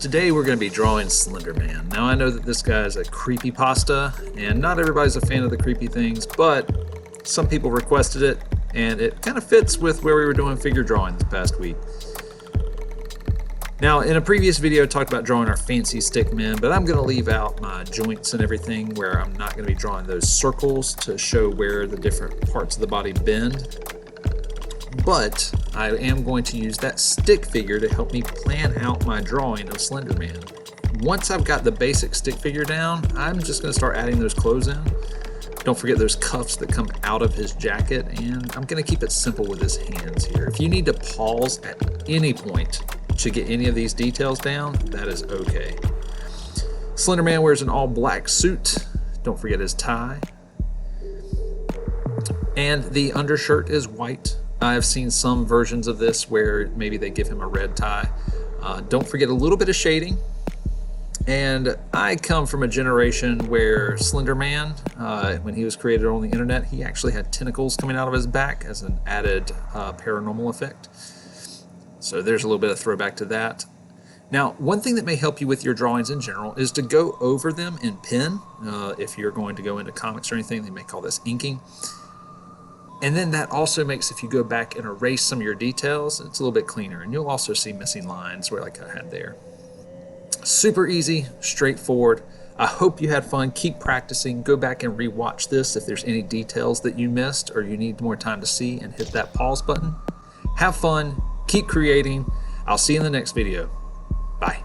Today we're going to be drawing Slenderman. Now I know that this guy is a creepypasta, and not everybody's a fan of the creepy things, but some people requested it, and it kind of fits with where we were doing figure drawing this past week. Now in a previous video I talked about drawing our fancy stick men, but I'm going to leave out my joints and everything where I'm not going to be drawing those circles to show where the different parts of the body bend. But I am going to use that stick figure to help me plan out my drawing of Slenderman. Once I've got the basic stick figure down, I'm just going to start adding those clothes in. Don't forget those cuffs that come out of his jacket, and I'm going to keep it simple with his hands here. If you need to pause at any point to get any of these details down, that is okay. Slenderman wears an all black suit. Don't forget his tie. And the undershirt is white. I've seen some versions of this where maybe they give him a red tie. Don't forget a little bit of shading. And I come from a generation where Slenderman, when he was created on the internet, he actually had tentacles coming out of his back as an added paranormal effect. So there's a little bit of throwback to that. Now, one thing that may help you with your drawings in general is to go over them in pen. If you're going to go into comics or anything, they may call this inking. And then that also makes, if you go back and erase some of your details, it's a little bit cleaner. And you'll also see missing lines where like I had there. Super easy, straightforward. I hope you had fun. Keep practicing. Go back and rewatch this if there's any details that you missed or you need more time to see, and hit that pause button. Have fun. Keep creating. I'll see you in the next video. Bye.